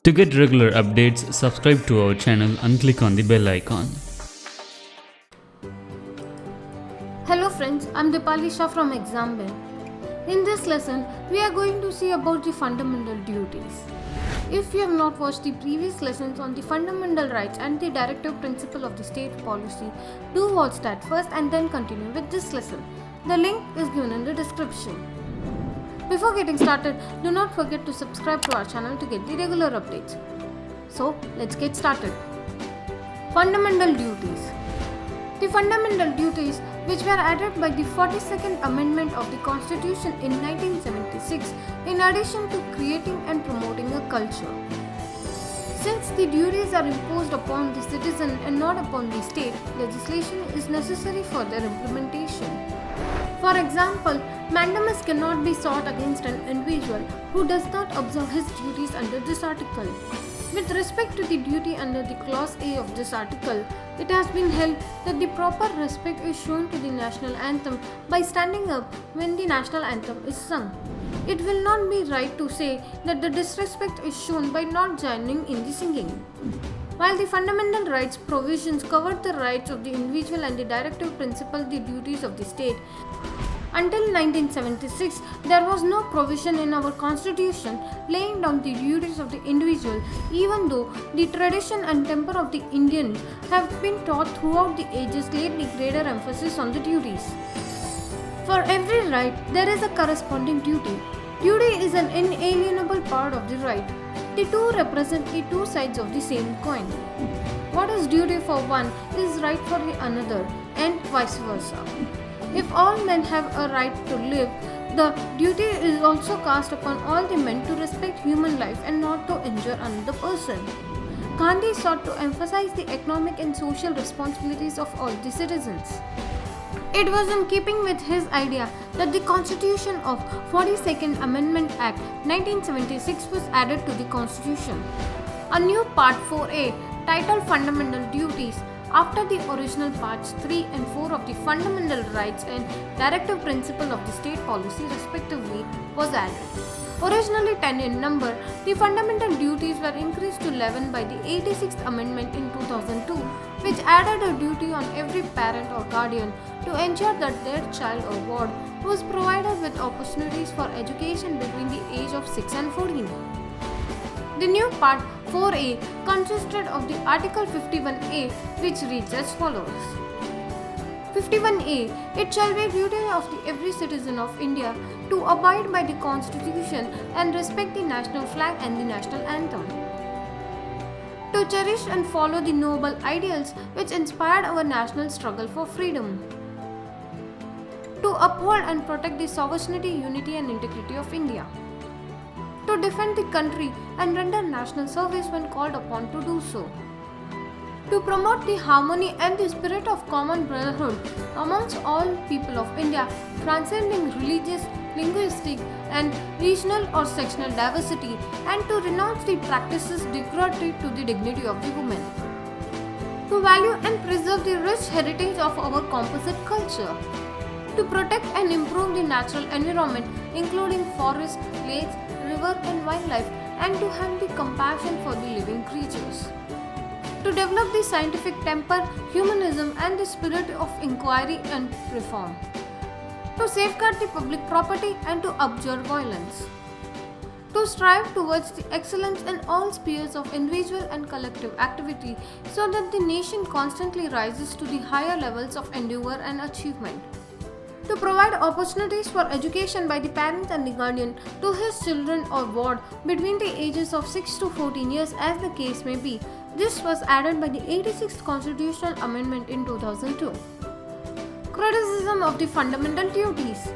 To get regular updates, subscribe to our channel and click on the bell icon. Hello friends, I'm Dipali Shah from Example. In this lesson, we are going to see about the fundamental duties. If you have not watched the previous lessons on the fundamental rights and the directive principle of the state policy, do watch that first and then continue with this lesson. The link is given in the description. Before getting started, do not forget to subscribe to our channel to get the regular updates. So, let's get started. Fundamental duties. The fundamental duties, which were added by the 42nd Amendment of the Constitution in 1976, in addition to creating and promoting a culture. Since the duties are imposed upon the citizen and not upon the state, legislation is necessary for their implementation. For example, mandamus cannot be sought against an individual who does not observe his duties under this article. With respect to the duty under the Clause A of this article, it has been held that the proper respect is shown to the National Anthem by standing up when the National Anthem is sung. It will not be right to say that the disrespect is shown by not joining in the singing. While the fundamental rights provisions covered the rights of the individual and the directive principle the duties of the state, until 1976, there was no provision in our constitution laying down the duties of the individual, even though the tradition and temper of the Indians have been taught throughout the ages laid the greater emphasis on the duties. For every right, there is a corresponding duty. Duty is an inalienable part of the right. The two represent the two sides of the same coin. What is duty for one is right for the another, and vice versa. If all men have a right to live, the duty is also cast upon all the men to respect human life and not to injure another person. Gandhi sought to emphasize the economic and social responsibilities of all the citizens. It was in keeping with his idea that the Constitution of 42nd Amendment Act 1976 was added to the Constitution. A new Part 4A, titled Fundamental Duties, after the original Parts 3 and 4 of the Fundamental Rights and Directive Principle of the State Policy respectively, was added. Originally 10 in number, the fundamental duties were increased to 11 by the 86th Amendment in 2002, which added a duty on every parent or guardian to ensure that their child or ward was provided with opportunities for education between the age of 6 and 14. The new Part 4A consisted of the Article 51A, which reads as follows. 51A. It shall be duty of every citizen of India to abide by the Constitution and respect the national flag and the national anthem. To cherish and follow the noble ideals which inspired our national struggle for freedom. To uphold and protect the sovereignty, unity and integrity of India. To defend the country and render national service when called upon to do so. To promote the harmony and the spirit of common brotherhood amongst all people of India, transcending religious, linguistic and regional or sectional diversity, and to renounce the practices derogatory to the dignity of the woman. To value and preserve the rich heritage of our composite culture. To protect and improve the natural environment, including forests, lakes, river and wildlife, and to have the compassion for the living creatures. To develop the scientific temper, humanism and the spirit of inquiry and reform. To safeguard the public property and to abjure violence. To strive towards the excellence in all spheres of individual and collective activity so that the nation constantly rises to the higher levels of endeavor and achievement. To provide opportunities for education by the parent and the guardian to his children or ward between the ages of 6 to 14 years as the case may be. This was added by the 86th Constitutional Amendment in 2002. Criticism of the fundamental duties.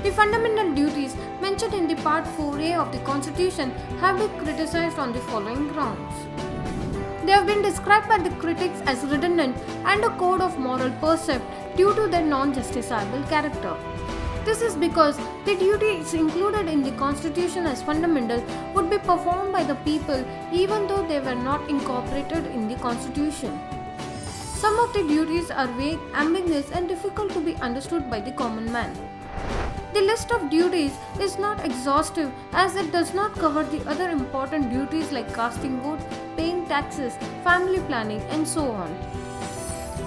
The fundamental duties mentioned in the Part 4A of the Constitution have been criticized on the following grounds. They have been described by the critics as redundant and a code of moral precept due to their non-justiciable character. This is because the duties included in the Constitution as fundamental would be performed by the people even though they were not incorporated in the Constitution. Some of the duties are vague, ambiguous and difficult to be understood by the common man. The list of duties is not exhaustive as it does not cover the other important duties like casting votes, paying taxes, family planning, and so on.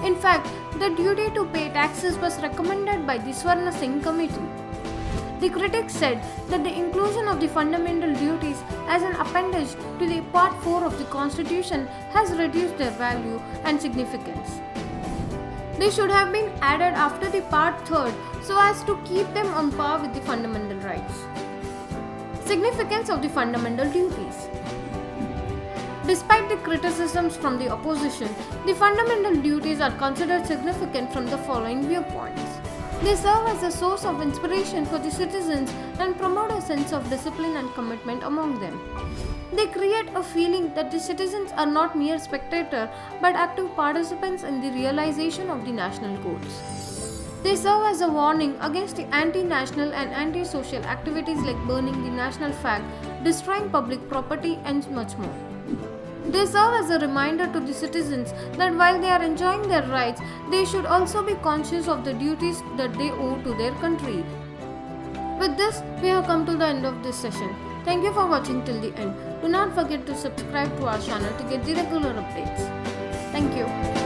In fact, the duty to pay taxes was recommended by the Swarna Singh Committee. The critics said that the inclusion of the fundamental duties as an appendage to the Part 4 of the Constitution has reduced their value and significance. They should have been added after the Part 3 so as to keep them on par with the fundamental rights. Significance of the fundamental duties. Despite the criticisms from the opposition, the fundamental duties are considered significant from the following viewpoints. They serve as a source of inspiration for the citizens and promote a sense of discipline and commitment among them. They create a feeling that the citizens are not mere spectators but active participants in the realization of the national goals. They serve as a warning against the anti-national and anti-social activities like burning the national flag, destroying public property, and much more. They serve as a reminder to the citizens that while they are enjoying their rights, they should also be conscious of the duties that they owe to their country. With this, we have come to the end of this session. Thank you for watching till the end. Do not forget to subscribe to our channel to get the regular updates. Thank you.